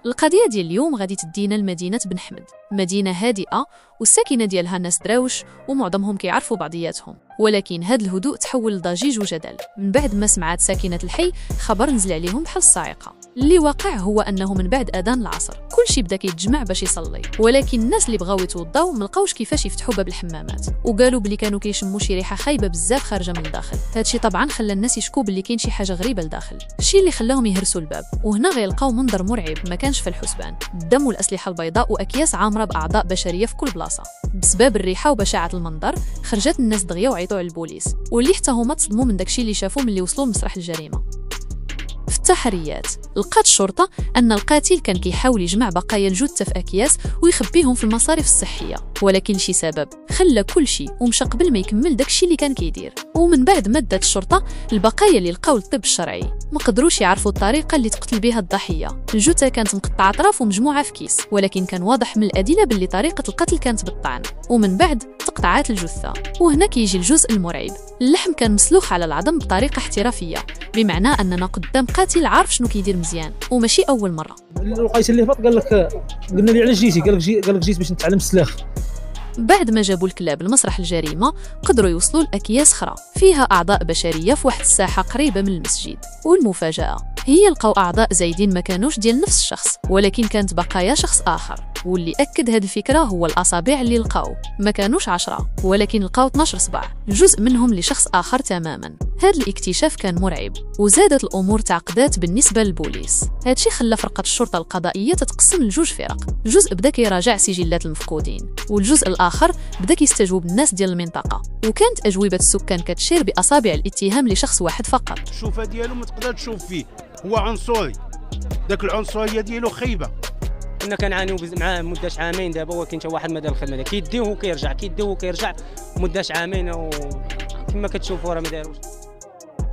القضيه ديال اليوم غادي تدينا لمدينه بن حمد، مدينه هادئه والساكنه ديالها ناس دراوش ومعظمهم كيعرفوا بعضياتهم، ولكن هذا الهدوء تحول لضجيج وجدل من بعد ما سمعت ساكنه الحي خبر نزل عليهم بحال الصاعقه. اللي واقع هو انه من بعد اذان العصر كلشي بدا كيتجمع باش يصلي، ولكن الناس اللي بغاو يتوضاو ما لقاوش كيفاش يفتحوا باب الحمامات، وقالوا بلي كانوا كيشموا شي ريحه خايبه بزاف خارجه من الداخل. هادشي طبعا خلى الناس يشكوا بلي كاين شي حاجه غريبه لداخل، الشيء اللي خلاهم يهرسوا الباب. وهنا غيلقاو منظر مرعب ما كانش في الحسبان، الدم والاسلحه البيضاء واكياس عامره باعضاء بشريه في كل بلاصه. بسبب الريحه وبشاعه المنظر خرجت الناس دغيا وعيطوا على البوليس، واللي حتى هما تصدموا من داكشي اللي شافوه ملي وصلوا لمسرح الجريمه. في التحريات لقات الشرطه ان القاتل كان كيحاول يجمع بقايا الجثه في اكياس ويخبيهم في المصارف الصحيه، ولكن شي سبب خلى كل شيء ومشى قبل ما يكمل داكشي اللي كان كيدير. ومن بعد مدت الشرطه البقايا اللي لقاو الطب الشرعي ما قدروش يعرفوا الطريقه اللي تقتل بها الضحيه. الجثه كانت مقطعه اطراف ومجموعه في كيس، ولكن كان واضح من الادله باللي طريقه القتل كانت بالطعن. ومن بعد تقطعات الجثه، وهنا كيجي الجزء المرعب. اللحم كان مسلوخ على العظم بطريقه احترافيه، بمعنى اننا قدام قاتل عارف شنو كيدير مزيان وماشي اول مره. الوقيته اللي هبط قال لك قلنا لي علاش جيتي، قال لك جيت باش نتعلم السلاخ. بعد ما جابوا الكلاب لمسرح الجريمه قدروا يوصلوا لاكياس اخرى فيها اعضاء بشريه في واحد الساحه قريبه من المسجد، والمفاجاه هي لقاو اعضاء زايدين ما كانوش ديال نفس الشخص، ولكن كانت بقايا شخص اخر. واللي اكد هذه الفكره هو الاصابع اللي لقاو ما كانوش 10، ولكن لقاو 12 صباع، جزء منهم لشخص اخر تماما. هذا الاكتشاف كان مرعب، وزادت الامور تعقدات بالنسبه للبوليس. هادشي خلى فرقه الشرطه القضائيه تتقسم لجوج فرق، جزء بدا كيراجع سجلات المفقودين، والجزء الاخر بدا كيستجوب الناس ديال المنطقه. وكانت اجوبه السكان كتشير باصابع الاتهام لشخص واحد فقط. الشوفه ديالو ما تقدر تشوف فيه، هو عنصري، داك العنصريه ديالو خايبه. كنا كنعانيو معاه مده عامين دابا، ولكن حتى واحد مدى الخدمه كيديوه وكيرجع كيديوه وكيرجع مده عامين، وكما كتشوفوا راه ما داروش.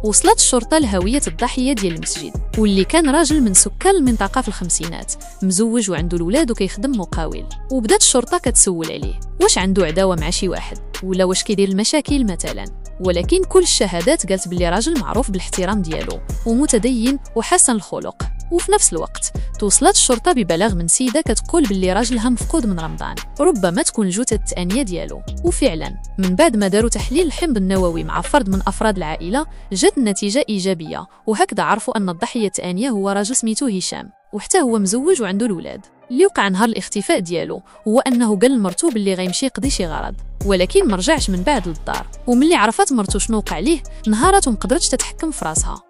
وصلت الشرطه لهويه الضحيه ديال المسجد، واللي كان راجل من سكان المنطقه في الخمسينات، مزوج وعنده الاولاد وكيخدم مقاول. وبدات الشرطه كتسول عليه واش عنده عداوه مع شي واحد ولا واش كيدير المشاكل مثلا، ولكن كل الشهادات قالت باللي راجل معروف بالاحترام ديالو ومتدين وحسن الخلق. وفي نفس الوقت توصلت الشرطه ببلاغ من سيده كتقول باللي راجلها مفقود من رمضان، ربما تكون الجثه الثانيه ديالو. وفعلا من بعد ما داروا تحليل الحمض النووي مع فرد من افراد العائله جات النتيجه ايجابيه، وهكذا عرفوا ان الضحيه الثانيه هو راجل سميتو هشام، وحتى هو مزوج وعنده الاولاد. اللي وقع نهار الاختفاء ديالو هو انه قال لمرتو باللي غيمشي يقضي شي غرض، ولكن ما رجعش من بعد للدار. وملي عرفت مرتو شنو وقع ليه نهارت وما قدرتش تتحكم في راسها.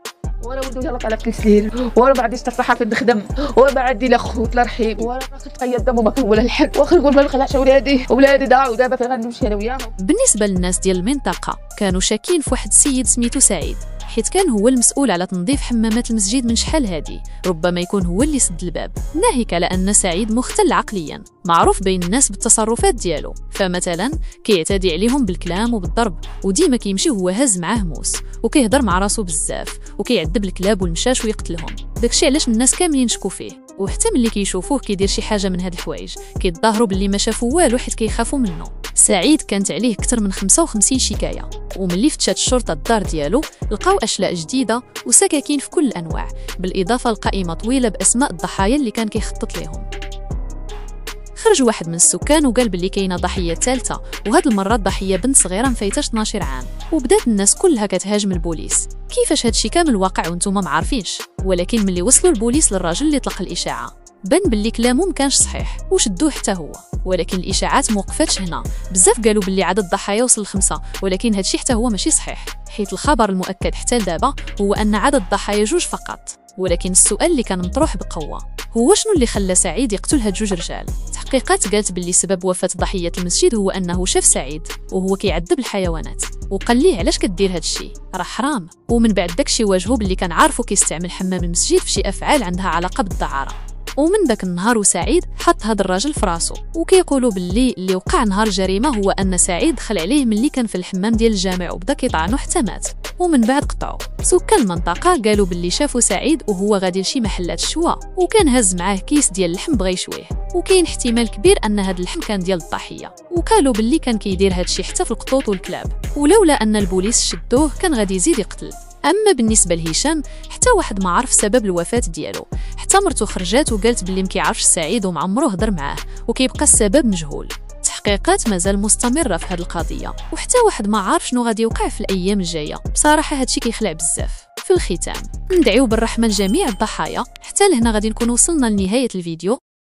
وانا ولدو يلا طلع في السليل، وانا بعد استفحى في الخدم، وبعد لي خوت الله يرحم، وانا خفت قيد دم وما ولا الحق، واخر نقول ما نخلعش ولادي ضاعوا دابا فين غنمشي انا وياهم. بالنسبه للناس ديال المنطقه كانوا شاكين في واحد السيد سميتو سعيد، حيت كان هو المسؤول على تنظيف حمامات المسجد من شحال هادي، ربما يكون هو اللي سد الباب، ناهيك على ان سعيد مختل عقليا معروف بين الناس بالتصرفات ديالو. فمثلا كيعتدي عليهم بالكلام وبالضرب، وديما كيمشي وهو هاز معاه موس، وكيهضر مع راسو بزاف، وكيعذب الكلاب والمشاش ويقتلهم. داكشي علاش الناس كاملين شكوا فيه، وحتى ملي كيشوفوه كيدير شي حاجه من هاد الحوايج كيتظاهروا باللي ما شافوا والو حيت كيخافوا منه. سعيد كانت عليه اكثر من 55 شكايه، وملي فتشات الشرطه الدار ديالو لقاو اشلاء جديده وسكاكين في كل الانواع، بالاضافه لقائمه طويله باسماء الضحايا اللي كان كيخطط لهم. خرج واحد من السكان وقال باللي كاينه ضحيه ثالثه، وهاد المره الضحيه بنت صغيره مفايتاش 12 عام. وبدات الناس كلها كتهاجم البوليس، كيفاش هادشي كامل واقع وانتم ما عارفينش؟ ولكن ملي وصلوا البوليس للراجل اللي طلق الاشاعه بان باللي كلامه مكانش صحيح وشدوه حتى هو. ولكن الاشاعات موقفتش هنا، بزاف قالوا باللي عدد الضحايا وصل ل5، ولكن هادشي حتى هو ماشي صحيح، حيت الخبر المؤكد حتى لدابا هو ان عدد الضحايا 2 فقط. ولكن السؤال اللي كان مطروح بقوه هو شنو اللي خلى سعيد يقتل هاد 2 رجال؟ تحقيقات قالت باللي سبب وفاه ضحيه المسجد هو انه شاف سعيد وهو كيعذب الحيوانات، وقال ليه علاش كدير هاد الشيء، راه حرام. ومن بعد داكشي واجهو باللي كان عارفو كيستعمل حمام المسجد في شي افعال عندها علاقه بالدعاره. ومن داك النهار وسعيد حط هذا الراجل في راسو، وكيقولوا باللي اللي وقع نهار الجريمه هو ان سعيد دخل عليه ملي كان في الحمام ديال الجامع وبدا كيطعنو حتى مات، ومن بعد قطعو. سكان المنطقه قالوا باللي شافوا سعيد وهو غادي لشي محلات الشوا، وكان هز معاه كيس ديال اللحم بغا يشويه، وكاين احتمال كبير ان هذا اللحم كان ديال الضحيه. وقالوا باللي كان كيدير هذا الشيء حتى في القطوط والكلاب، ولولا ان البوليس شدوه كان غادي يزيد يقتل. اما بالنسبه لهشام حتى واحد ما عرف سبب الوفاه ديالو، حتى مرته خرجات وقالت باللي ما كيعرفش سعيد وما عمره هضر معاه وكيبقى السبب مجهول. التحقيقات مازال مستمره في هذه القضيه وحتى واحد ما عارف شنو غادي يوقع في الايام الجايه. بصراحه هادشي كيخلع بزاف. في الختام ندعيو بالرحمه لجميع الضحايا. حتى لهنا غادي نكون وصلنا لنهايه الفيديو.